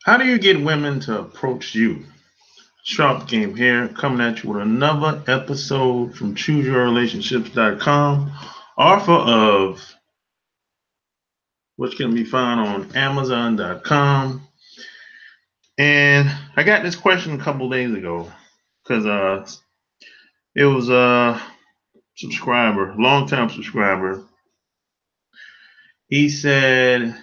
How do you get women to approach you? Sharp Game here, coming at you with another episode from ChooseYourRelationships.com, offer of which can be found on Amazon.com. And I got this question a couple days ago because it was a subscriber, long-time subscriber. He said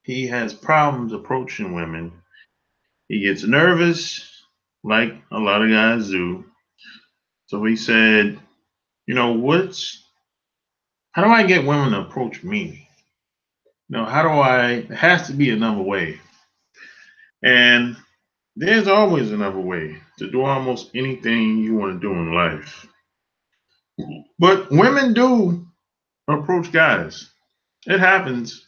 he has problems approaching women. He gets nervous, like a lot of guys do. So he said, how do I get women to approach me? How do it has to be another way. And there's always another way to do almost anything you want to do in life. But women do approach guys. It happens.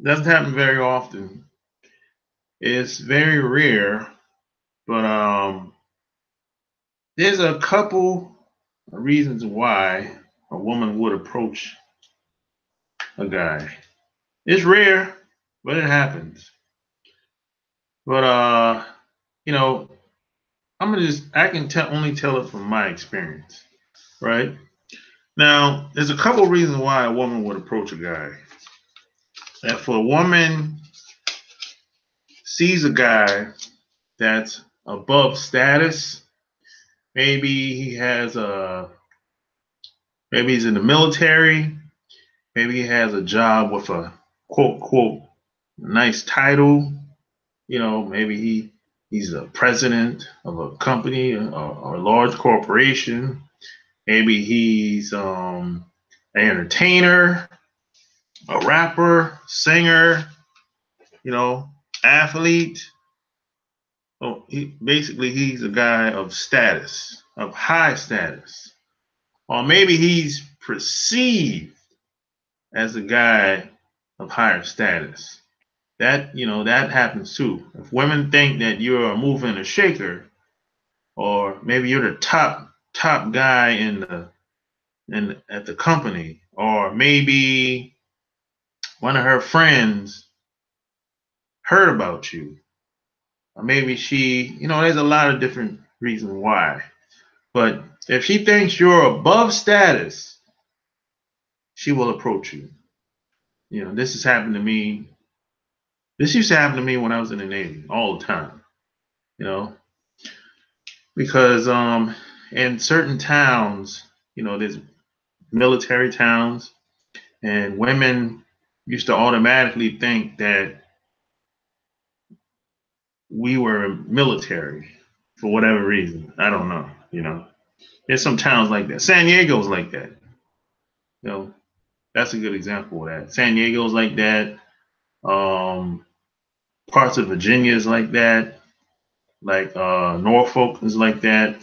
Doesn't happen very often. It's very rare, but there's a couple of reasons why a woman would approach a guy. It's rare, but it happens. But you know, I can only tell it from my experience, right? Now, there's a couple of reasons why a woman would approach a guy. If a woman sees a guy that's above status, maybe maybe he's in the military, maybe he has a job with a quote quote nice title, maybe he's a president of a company or a large corporation. Maybe he's an entertainer, a rapper, singer, athlete. Oh, he's a guy of status, of high status. Or maybe he's perceived as a guy of higher status. That happens too. If women think that you're a mover and a shaker, or maybe you're the top guy at the company, or maybe one of her friends heard about you, or maybe there's a lot of different reasons why. But if she thinks you're above status, she will approach you. This has happened to me. This used to happen to me when I was in the Navy all the time. Because in certain towns, there's military towns, and women used to automatically think that we were military for whatever reason. I don't know. There's some towns like that. San Diego's like that. That's a good example of that. San Diego's like that. Parts of Virginia is like that. Like Norfolk is like that.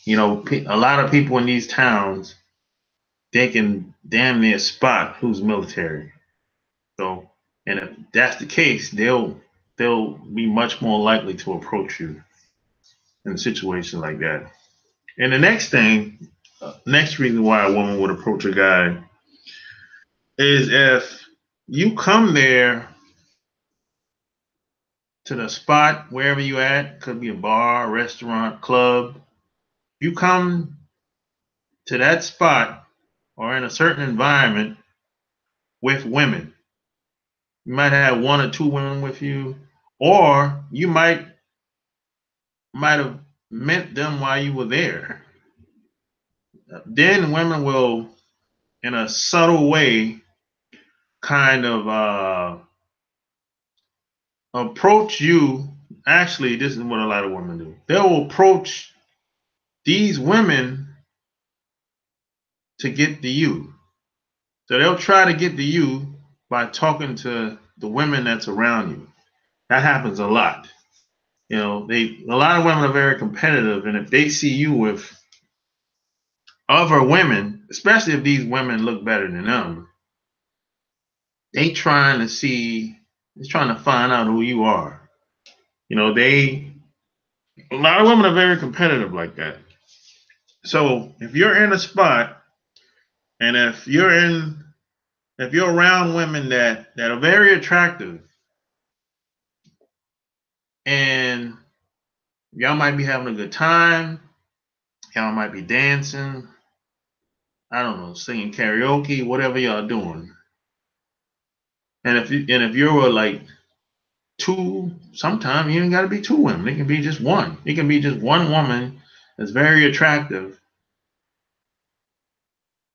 A lot of people in these towns, they can damn near spot who's military. So, and if that's the case, they'll be much more likely to approach you in a situation like that. And the next reason why a woman would approach a guy is if you come there to the spot wherever you at, could be a bar, restaurant, club. You come to that spot or in a certain environment with women. You might have one or two women with you, or you might have met them while you were there. Then women will, in a subtle way, kind of approach you. Actually, this is what a lot of women do. They'll approach these women to get to you. So they'll try to get to you by talking to the women that's around you. That happens a lot. A lot of women are very competitive, and if they see you with other women, especially if these women look better than them, they're trying to find out who you are. A lot of women are very competitive like that. So if you're in a spot, and if you're around women that are very attractive, and y'all might be having a good time. Y'all might be dancing. I don't know, singing karaoke, whatever y'all doing. And if you're like two, sometimes you ain't got to be two women. It can be just one. It can be just one woman that's very attractive.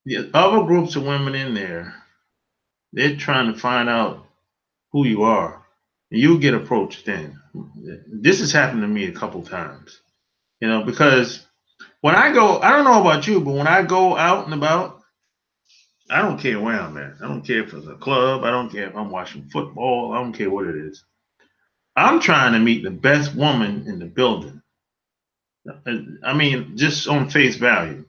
The other groups of women in there, they're trying to find out who you are. And you get approached then. This has happened to me a couple times. Because when I go, I don't know about you, but when I go out and about, I don't care where I'm at. I don't care if it's a club. I don't care if I'm watching football. I don't care what it is. I'm trying to meet the best woman in the building. I mean, just on face value.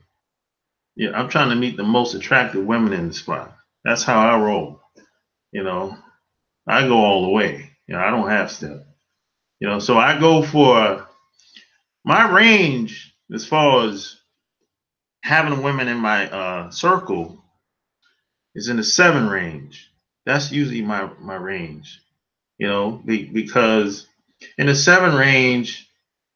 Yeah, I'm trying to meet the most attractive women in the spot. That's how I roll. You know, I go all the way. I don't half step. So I go for my range as far as having women in my circle is in the 7 range. That's usually my range. Because in the 7 range,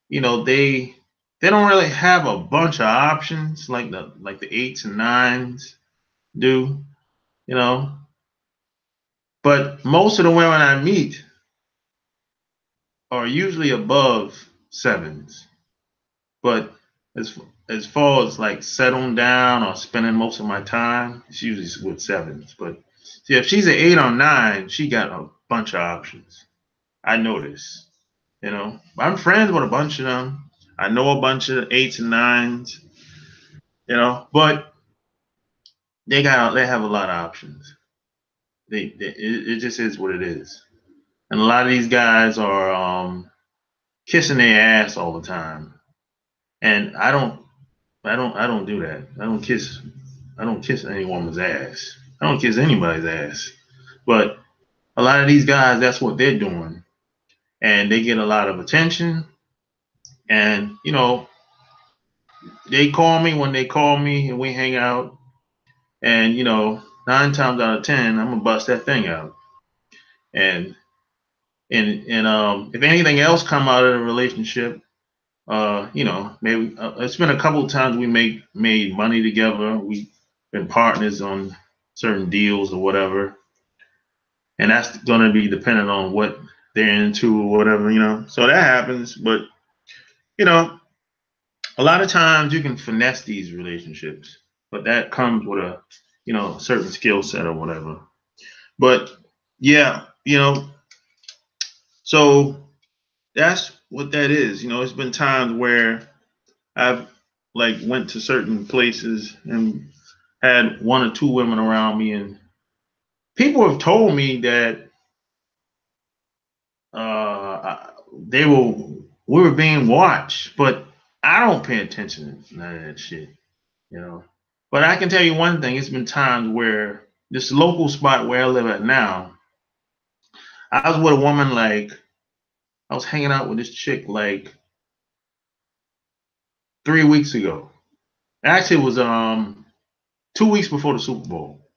they don't really have a bunch of options like the 8s and 9s do. you know. But most of the women I meet are usually above 7s. But as far as like settling down or spending most of my time, it's usually with 7s. But see, if she's an 8 or 9, she got a bunch of options. I notice. I'm friends with a bunch of them. I know a bunch of 8s and 9s. But they have a lot of options. It just is what it is. And a lot of these guys are kissing their ass all the time, and I don't do that. I don't kiss any woman's ass. I don't kiss anybody's ass. But a lot of these guys, that's what they're doing, and they get a lot of attention. And they call me when they call me, and we hang out. And 9 times out of 10, I'm gonna bust that thing out. And if anything else come out of the relationship, maybe it's been a couple of times we made money together. We've been partners on certain deals or whatever, and that's going to be dependent on what they're into or whatever. So that happens, but you know, a lot of times you can finesse these relationships, but that comes with a certain skill set or whatever. But yeah, so that's what that is. It's been times where I've like went to certain places and had 1 or 2 women around me, and people have told me that they were we were being watched, but I don't pay attention to none of that shit. But I can tell you one thing: it's been times where this local spot where I live at now, I was with a woman like I was hanging out with this chick like 3 weeks ago. Actually, it was 2 weeks before the Super Bowl,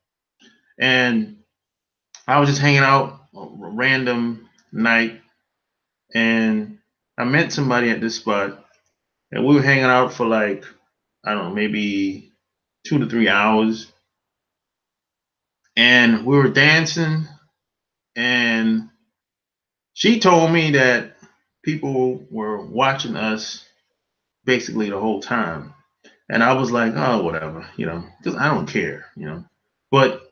and I was just hanging out a random night, and I met somebody at this spot, and we were hanging out for like I don't know, maybe 2 to 3 hours, and we were dancing, and she told me that people were watching us basically the whole time, and I was like, oh, whatever, because I don't care. But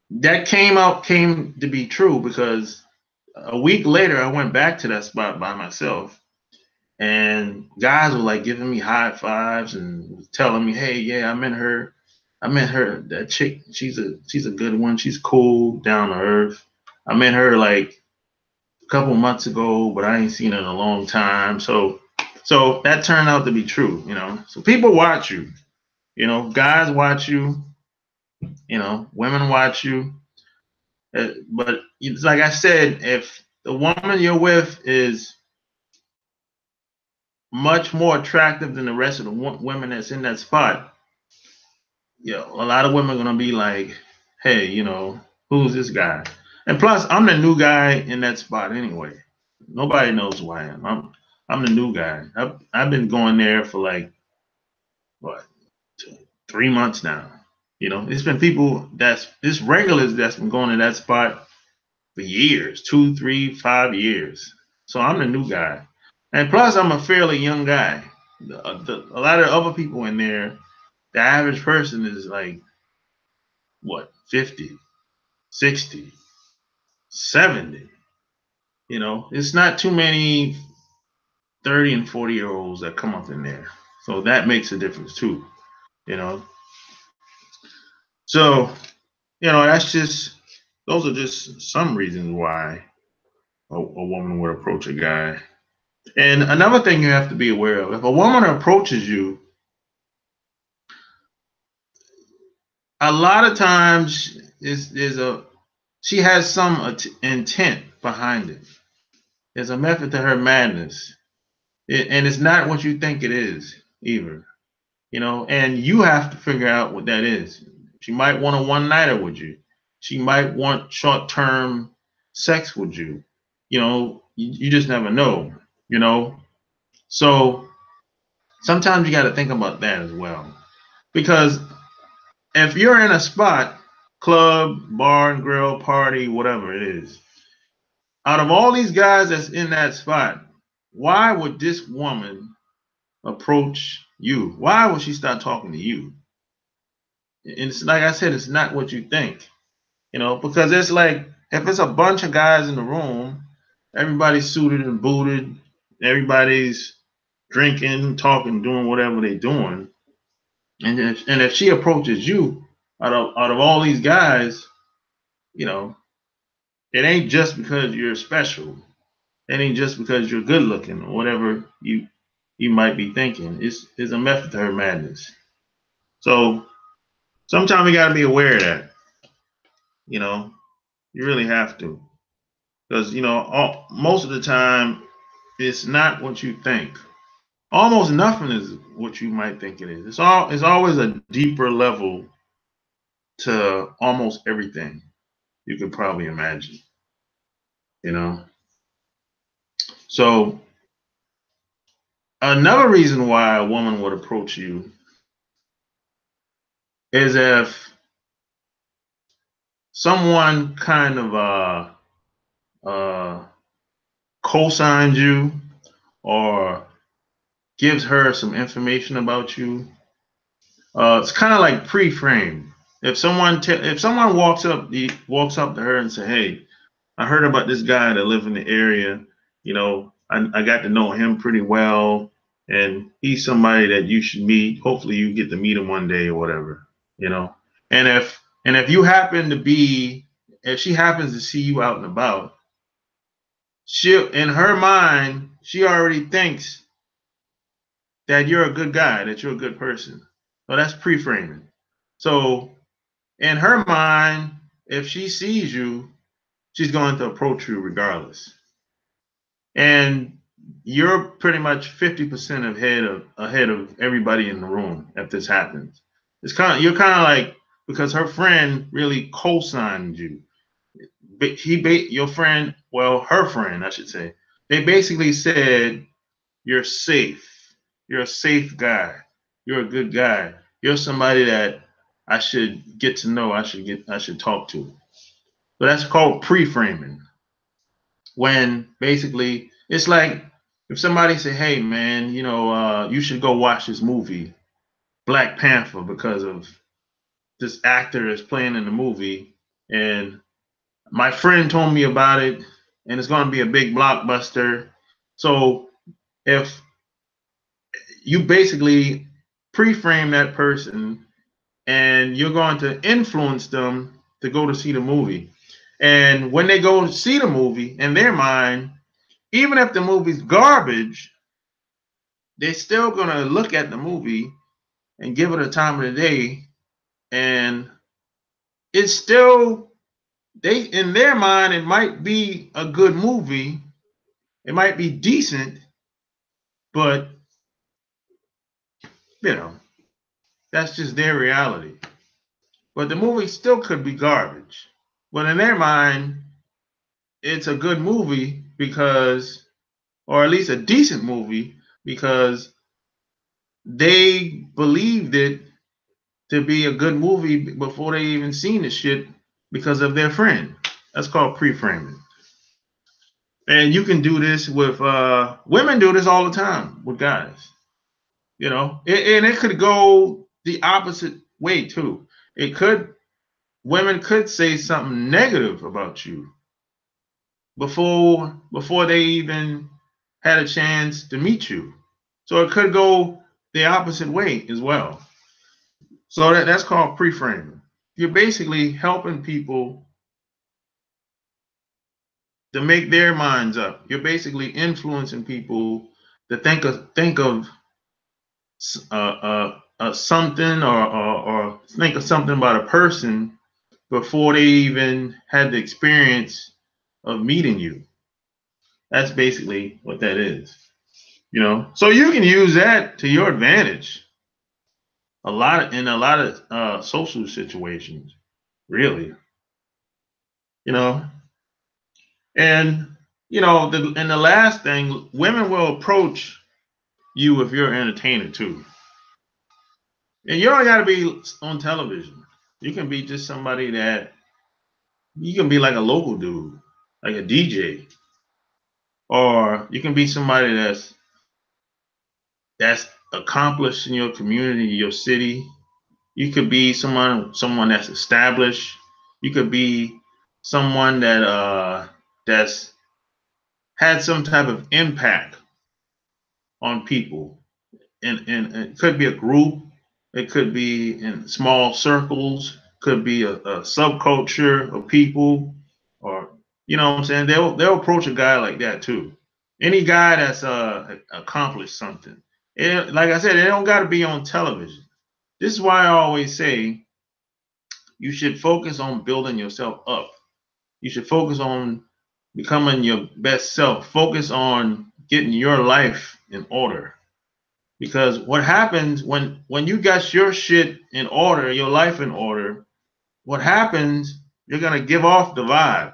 that came to be true because a week later I went back to that spot by myself, and guys were like giving me high fives and telling me, "Hey, yeah, I met her. That chick, she's a good one. She's cool, down to earth. I met her like a couple months ago, but I ain't seen her in a long time." So that turned out to be true. So people watch you. Guys watch you. Women watch you. But it's like I said, if the woman you're with is much more attractive than the rest of the women that's in that spot, a lot of women are gonna be like, "Hey, who's this guy?" And plus, I'm the new guy in that spot anyway. Nobody knows who I am. I'm the new guy. I've been going there for like what 3 months now. It's been people it's regulars that's been going to that spot for years, 2, 3, 5 years. So I'm the new guy, and plus I'm a fairly young guy. A lot of other people in there, the average person is like what 50, 60, 70. It's not too many 30 and 40 year olds that come up in there. So that makes a difference too, you know. So, that's just those are just some reasons why a woman would approach a guy. And another thing you have to be aware of, if a woman approaches you, a lot of times she has some intent behind it. There's a method to her madness. And it's not what you think it is either. And you have to figure out what that is. She might want a one-nighter with you. She might want short-term sex with you. You just never know, you know. So sometimes you got to think about that as well. Because if you're in a spot, club, bar and grill, party, whatever it is, out of all these guys that's in that spot, why would this woman approach you? Why would she start talking to you? And it's like I said, it's not what you think, because it's like if it's a bunch of guys in the room, everybody's suited and booted, everybody's drinking, talking, doing whatever they're doing, and if she approaches you out of all these guys, you know, it ain't just because you're special. It ain't just because you're good looking or whatever you might be thinking. It's a method to her madness. So sometimes we got to be aware of that. You know, you really have to, because most of the time it's not what you think. Almost nothing is what you might think it is. It's always a deeper level to almost everything you could probably imagine. You know. So another reason why a woman would approach you is if someone kind of uh, co-signs you or gives her some information about you. It's kind of like pre-framed. If someone walks up to her and say, "Hey, I heard about this guy that live in the area. I got to know him pretty well, and he's somebody that you should meet. Hopefully, you get to meet him one day or whatever." You know, and if you happen to be, if she happens to see you out and about, in her mind, she already thinks that you're a good guy, that you're a good person. So that's pre-framing. So in her mind, if she sees you, she's going to approach you regardless. And you're pretty much 50% ahead of everybody in the room if this happens. You're kind of like, because her friend really co-signed you. Your friend, well, her friend, I should say, they basically said you're safe. You're a safe guy. You're a good guy. You're somebody that I should get to know. I should talk to. So that's called pre-framing. When basically it's like if somebody say, "Hey, man, you should go watch this movie, Black Panther, because of this actor is playing in the movie, and my friend told me about it, and it's going to be a big blockbuster." So if you basically pre-frame that person and you're going to influence them to go to see the movie. And when they go to see the movie, in their mind, even if the movie's garbage, they're still going to look at the movie and give it a time of the day. And it's still, in their mind, it might be a good movie. It might be decent, but, that's just their reality. But the movie still could be garbage. But in their mind, it's a good movie because, or at least a decent movie, because they believed it to be a good movie before they even seen the shit because of their friend. That's called pre-framing. And you can do this with women do this all the time with guys. You know, and it could go the opposite way too. It could Women could say something negative about you before they even had a chance to meet you. So it could go the opposite way as well. So that's called pre-framing. You're basically helping people to make their minds up. You're basically influencing people to think of something or think of something about a person before they even had the experience of meeting you. That's basically what that is. You know, so you can use that to your advantage in a lot of social situations, really. You know, and and the last thing, women will approach you if you're an entertainer too. And you don't got to be on television. You can be just somebody that you can be like a local dude, like a DJ, or you can be somebody that's accomplished in your community, your city. You could be someone that's established. You could be someone that's had some type of impact on people. And it could be a group, it could be in small circles, could be a subculture of people, or you know what I'm saying? They'll approach a guy like that too. Any guy that's accomplished something. Like I said, it don't got to be on television. This is why I always say you should focus on building yourself up. You should focus on becoming your best self. Focus on getting your life in order. Because what happens when you got your shit in order, your life in order, what happens, you're gonna give off the vibe.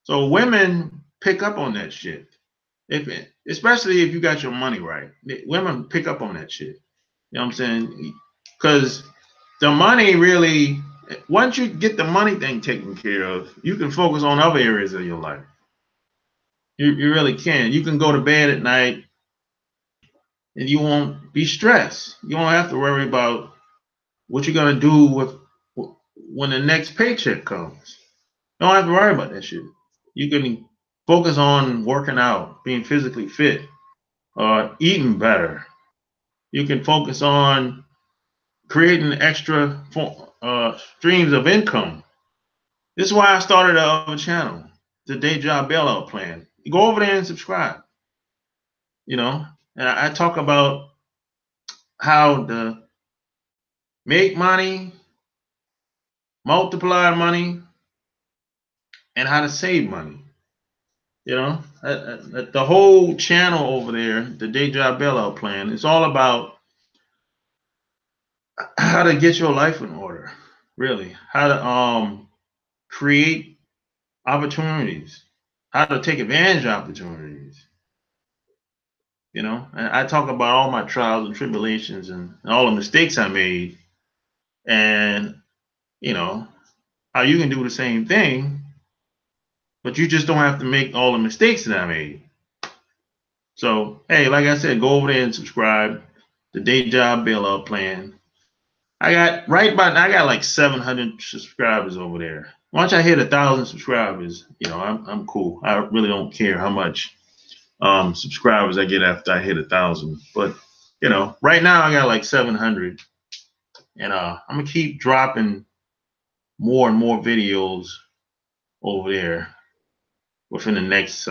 So women pick up on that shit. Especially if you got your money right. Women pick up on that shit. You know what I'm saying? Because the money really, once you get the money thing taken care of, you can focus on other areas of your life. You really can. You can go to bed at night and you won't be stressed. You won't have to worry about what you're gonna do with when the next paycheck comes. You don't have to worry about that shit. You can focus on working out, being physically fit, eating better. You can focus on creating extra streams of income. This is why I started a other channel, the Day Job Bailout Plan. You go over there and subscribe. You know, and I talk about how to make money, multiply money, and how to save money. You know, the whole channel over there, the Day Job Bailout Plan, it's all about how to get your life in order. Really, how to create opportunities, how to take advantage of opportunities. You know, and I talk about all my trials and tribulations and all the mistakes I made, and you know how you can do the same thing, but you just don't have to make all the mistakes that I made. So hey, like I said, go over there and subscribe. The Day Job Bailout Plan. I got like 700 subscribers over there. Once I hit 1,000 subscribers, I'm cool. I really don't care how much subscribers I get after I hit 1,000. But right now I got like 700, and I'm gonna keep dropping more and more videos over there within the next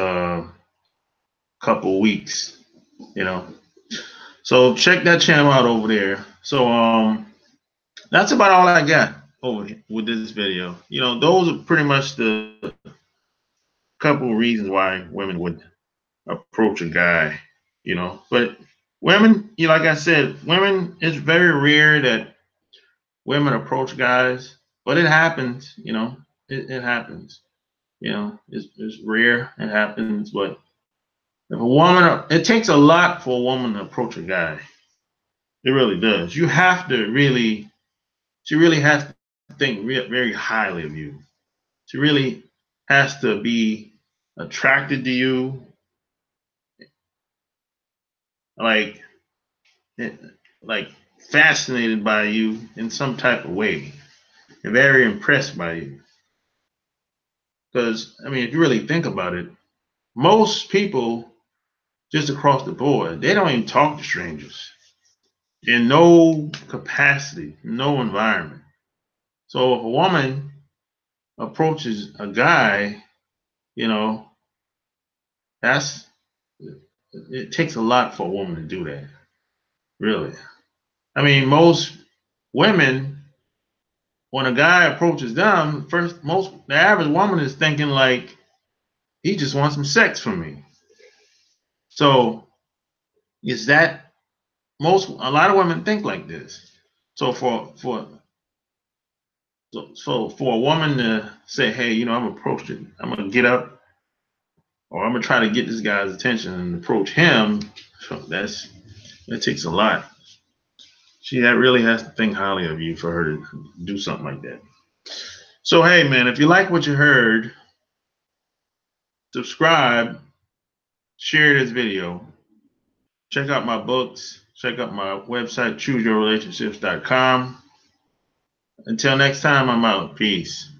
couple weeks. So check that channel out over there. So that's about all I got over here with this video. Those are pretty much the couple of reasons why women would approach a guy. But women, like I said, women, it's very rare that women approach guys, but it happens. It happens. You know, it's rare. It happens, but if a woman, it takes a lot for a woman to approach a guy. It really does. You have to really, she really has to think very highly of you. She really has to be attracted to you, like, like fascinated by you in some type of way, and very impressed by you. Because I mean, if you really think about it, most people just across the board, they don't even talk to strangers in no capacity, no environment. So if a woman approaches a guy, you know, that's it takes a lot for a woman to do that. Really. I mean, most women, when a guy approaches them, the average woman is thinking like, he just wants some sex from me. So is that a lot of women think like this. So for a woman to say, hey, you know, I'm gonna get up, or I'm gonna try to get this guy's attention and approach him, so that takes a lot. She that really has to think highly of you for her to do something like that. So hey man, if you like what you heard, subscribe, share this video, check out my books, check out my website, chooseyourrelationships.com. Until next time, I'm out. Peace.